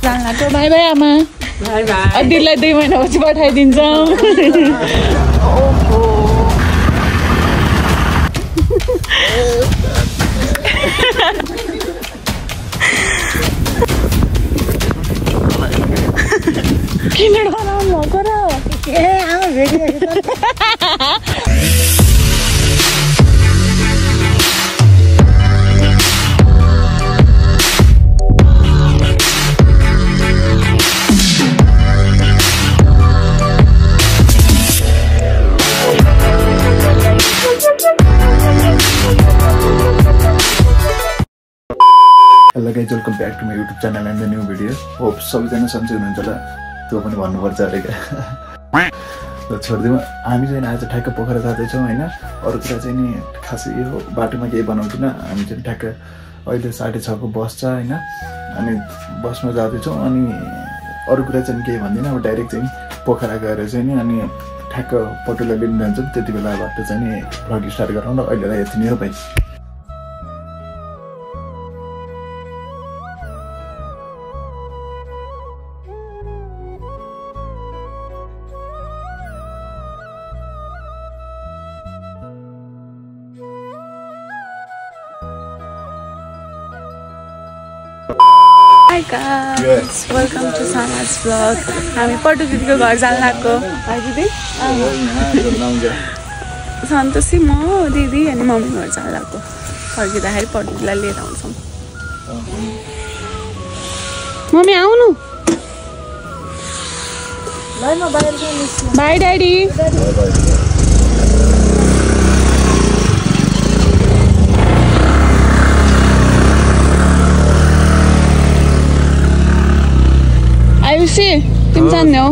जान्लाको by by आमा by by दिदीलाई 2 महिनापछि पठाइदिन्छौँ ओहो किन डराउनु भएको र ए आमा भेटिरहेको Hello guys, welcome back to my YouTube channel and the new video. Hope सबैजना सन्चै हुनुहुन्छ होला त्यो पनि भन्नुपर्छ अरे क्या ल छोड्दिउँ हामी चाहिँ आज ठ्याक्क पोखरा जाँदैछौँ होइन अरू कुरा चाहिँ नि खासै यो बाटोमा केही बनाउँदिनँ हामी चाहिँ ठ्याक्क अहिले 6:30 को बस छ होइन अनि बसमा जाँदैछौँ अनि अरू कुरा चाहिँ केही भन्दिनँ अब डाइरेक्ट चाहिँ पोखरा गएर चाहिँ नि अनि ठ्याक्क पटुला लिन जान्छौँ त्यति बेलाबाट चाहिँ नि भ्लग स्टार्ट गरौँ र अहिलेलाई यति नै हो भाइ Hi guys, welcome to Sana's vlog. हामी पटु दिदीको घर जान लाग्यो है दिदी सन्तोषी म दिदी अनि मम्मी घर जान लाग्यो फर्किँदाखेरि पटु दिदीलाई लिएर आउँछौँ मम्मी आउनु बाई ड्याडी आयुषी तिमी जान्ने हो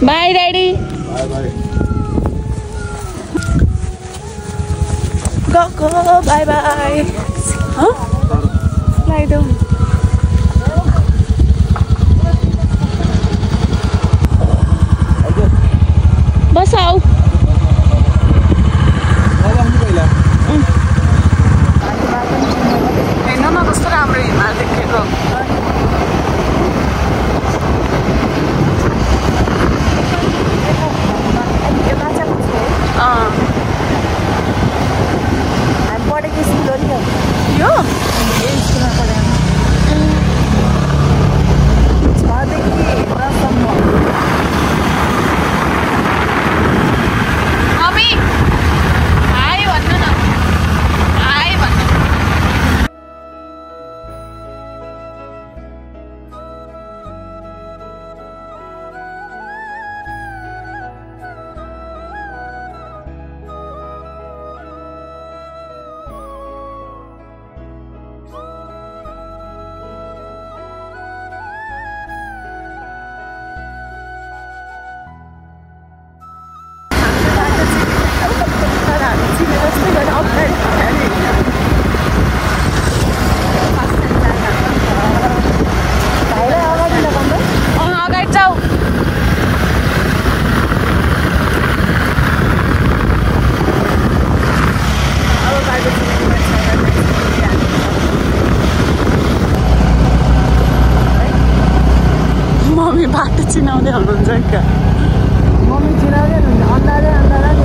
बाई ड्याडी गएको बाई बाई लगाइदेऊ बस आऊ हेर्न न कस्तो राम्रो हिमाल देखेको बाटो चिनाउँदै हुनुहुन्छ क्या मम्मी चिनाउँदै हुनुहुन्छ अन्दाजै अन्दाज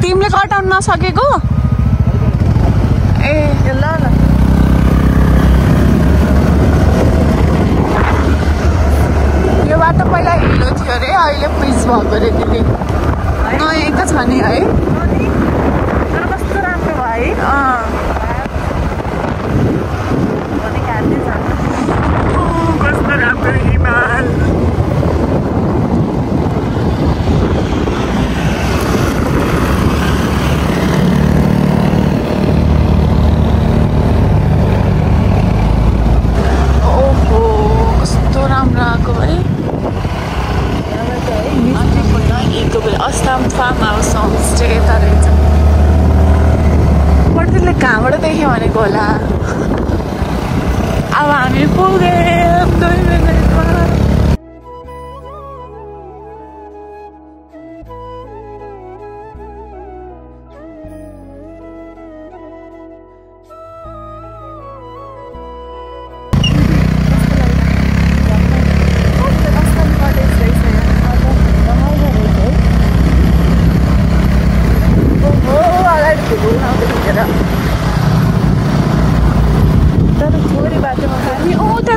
तिमीले कटाउन नसकेको ए ल ल यो बाटो पहिला हिलो थियो अरे अहिले पिच भएको अरे दिदी नयाँ त छ नि है कस्तो राम्रो भयो है कस्तो राम्रो हिमाल कहाँबाट देख्यो भनेको होला। अब हामी पुग्यौँ 2 मिनेटमा।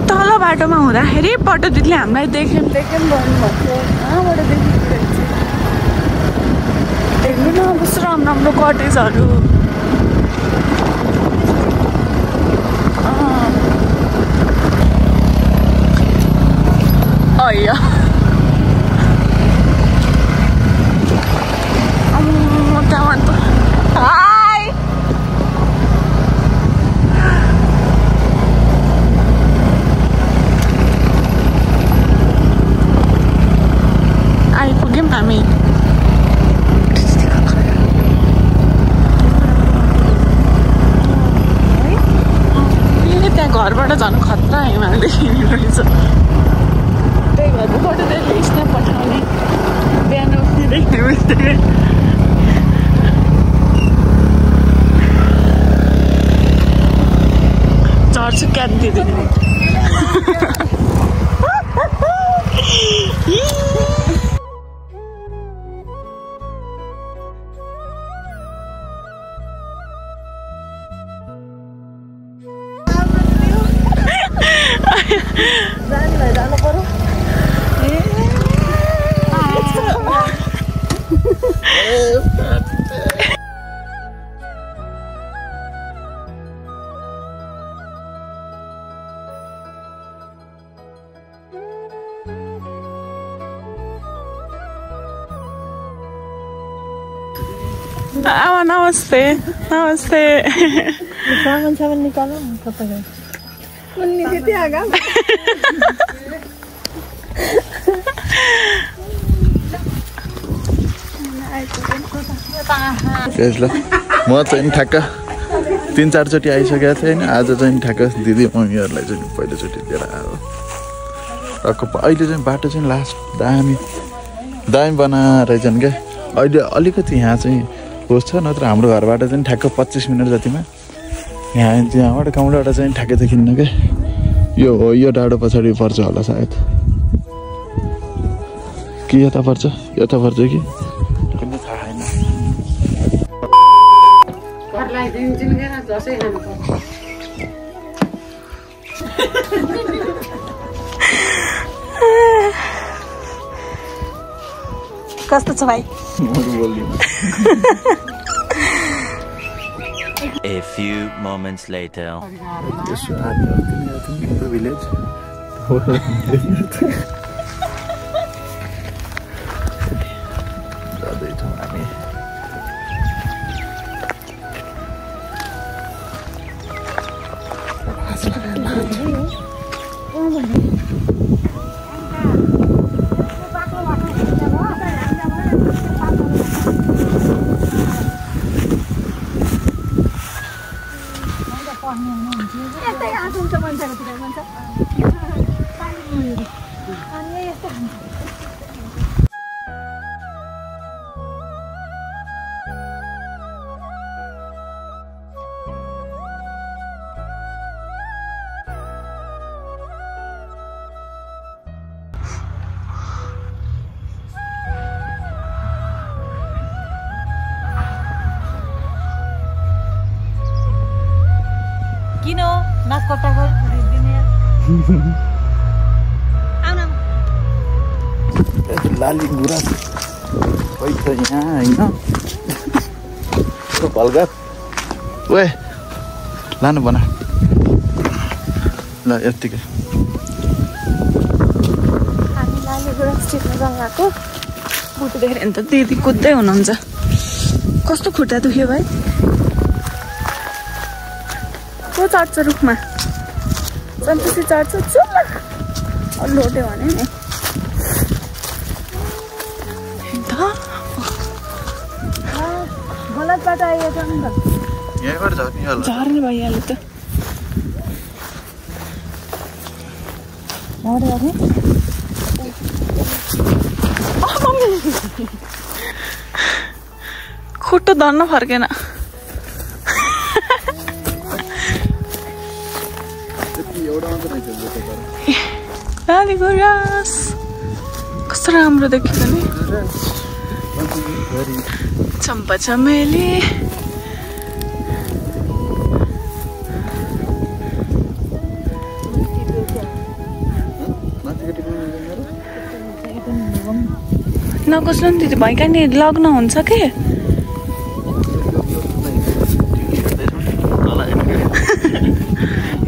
तल बाटोमा हुँदाखेरि पटो दिदीले हामीलाई देख्यौँ भन्नुभएको। कहाँबाट देखिरहेको हेर्नु न कस्तो राम्रो राम्रो कटेजहरू। अय्या त्यहाँबाट त आइपुग्यौँ हामी। त्यहाँ घरबाट झन् खतरा हिमाल देखिने रहेछ। त्यही भएर फोटो त्यसले स्न्याप पठाउने बिहान उठ्नेदेखि उठ्दै चढ्छु क्याट दिँदै। जानु पर्यो। आमा नमस्ते नमस्ते। सामान सामान निकालो तपाईँ उन्नी त्यति आगा ल म चाहिँ ठ्याक्क 3-4 चोटि आइसकेको थिएँ होइन। आज चाहिँ ठ्याक्क दिदी मम्मीहरूलाई चाहिँ पहिलोचोटि लिएर आयो। अहिले चाहिँ बाटो चाहिँ लास्ट दामी बनाएर रहेछन् क्या। अहिले अलिकति यहाँ चाहिँ होस् छ, नत्र हाम्रो घरबाट चाहिँ ठ्याक्क 25 मिनट जतिमा त्यहाँबाट गाउँबाट चाहिँ ठ्याक्कै देखिन्न क्या। यो डाँडो पछाडि पर्छ होला सायद कि यता पर्छ कि कुनै थाहा छैन। कस्तो छ भाइ? A few moments later. This is the village. किन नाकपट्टाको दिने आउन लाली गुराँस खोइ त यहाँ होइन भल्गा ओए लानु बना ल यत्तिकै हामी लाली गुराँस टिप्न गएको फोटो देखेर नि त दिदी कुद्दै हुनुहुन्छ। कस्तो खुट्टा दुख्यो भाइ? को चढ्छ रुखमा? सन्तोषी चढ्छ चुल्ला लोट्यो भने नि गलत बाटो आइएछ नि त। यहाँबाट झर्ने होला झर्ने भइहाल्यो त खुट्टो धर्न फर्केन गुराँस कस्तो राम्रो देखिन्छ नि चम्पा चमेली नकोस्नु नि दिदी भाइ कहाँ नि लग्न हुन्छ के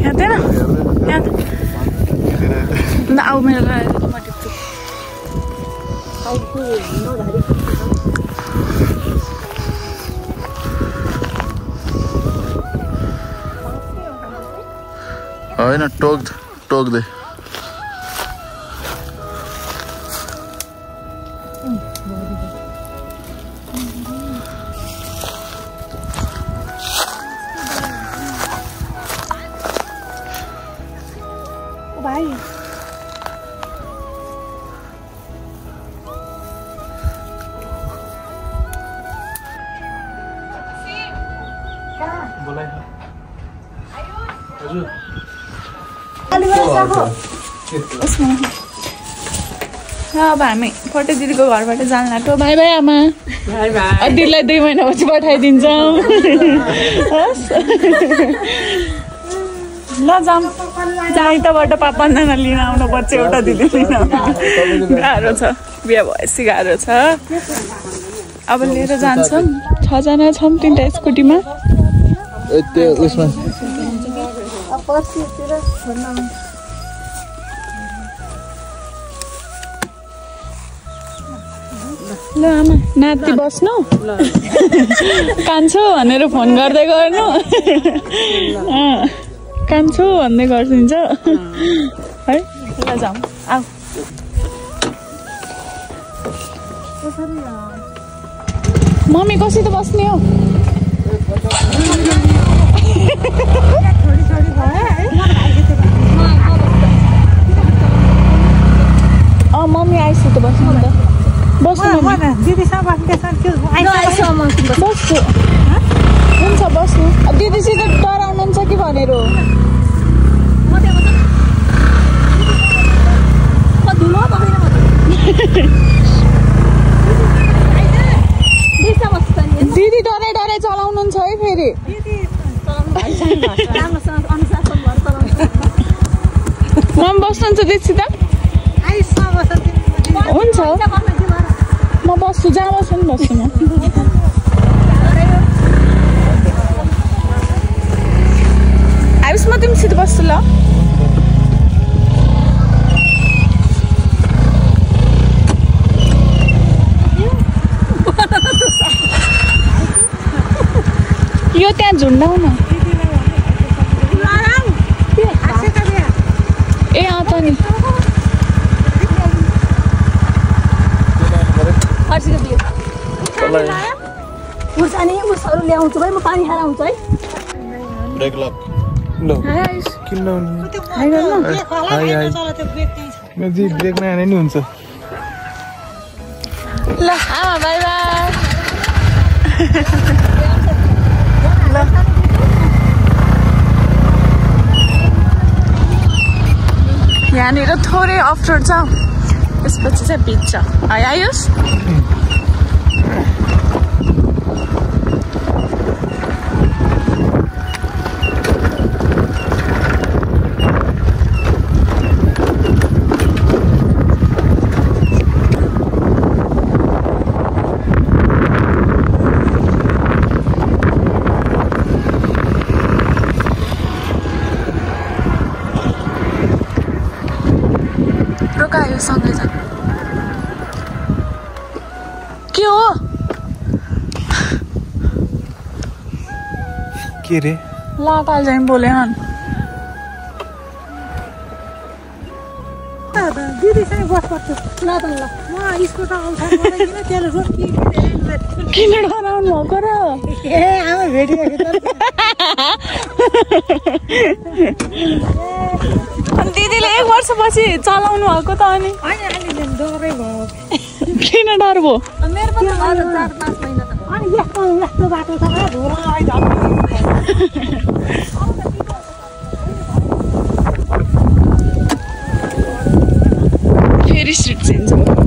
हेर्दैन आऊ मेरो होइन टोक दे भाइ अब हामी पटे दिदीको घरबाट जान लाग्यो बाई बाई आमा दिदीलाई 2 महिनापछि पठाइदिन्छौँ ल जाऊँ जाइताबाट 5-5जना लिन आउनुपर्छ एउटा दिदी लिन गाह्रो छ बिहा भएपछि गाह्रो छ अब लिएर जान्छौँ 6जना छौँ 3टा स्कुटीमा ल आमा नाति बस्नु कान्छु भनेर फोन गर्दै गर्नु कान्छु भन्दै गरिदिन्छ है ल जाऊँ आऊ मम्मी कसित बस्ने हो मम्मी आइसु त बस्नु नि त बस्नु दिदीसँग बस्छु हुन्छ बस्नु दिदीसित डराउनुहुन्छ कि भनेर दिदी डराइ डराइ चलाउनुहुन्छ है फेरि मम बस्नुहुन्छ दिदीसित हुन्छ म बस्छु जहाँ बस्छु नि बस्छु म आइस म तिमीसित बस्छु ल यो त्यहाँ झुन्डाउ न ए अँ त नि ल्याउँछु भाइ म पानी खाएर आउँछु है ब्रेक लक किन ब्रेक नहाने नि हुन्छ ल आमा बाई बाई यहाँनिर थोरै अफरोड छ त्यसपछि चाहिँ बिच छ आइयोस् सँगै छ के हो के रे लाटा जाइम बोले हन दिदीसँग बस्नुपर्छ ल त ल म स्कुटर आउँछ किन त्यसले रोटी किन डराउनु भएको र ए आमा अनि दिदीले 1 वर्षपछि चलाउनु भएको त अनि किन डर भयो फेरि स्ट्रिट चेन्ज भयो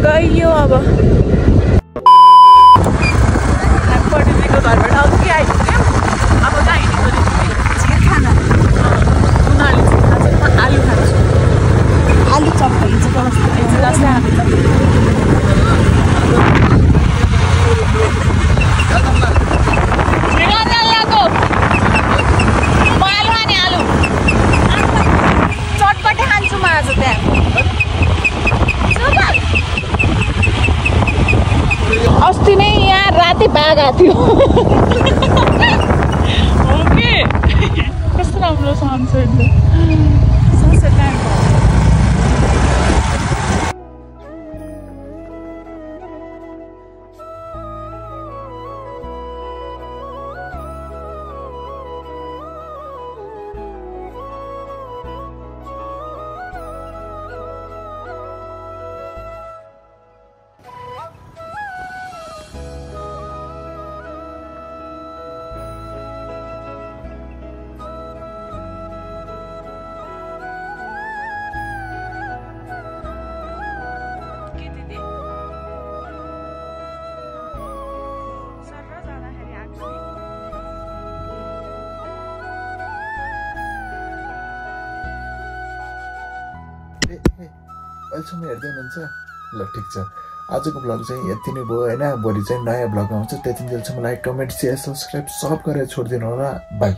गयो अब पटिजीको घरबाट अघि आइपुग्यो अब कहाँ हिँडेको चिर खाना उनीहरूले चाहिँ खान्छ म आलु खान्छु आलु चप हिजो जस्तै आलु चप म आलु खाने आलु चटपटे खान्छु म आज त्यहाँ अस्ति नै यहाँ राति बाघ आएको थियो ओके कस्तो राम्रो सनसेट सनसेट टाइम अहिलेसम्म हेर्दै हुनुहुन्छ ल ठिक छ आजको भ्लग चाहिँ यति नै भयो होइन भोलि चाहिँ नयाँ भ्लग आउँछ त्यति बेलासम्म लाइक कमेन्ट सेयर सब्सक्राइब सब गरेर छोडिदिनु होला बाई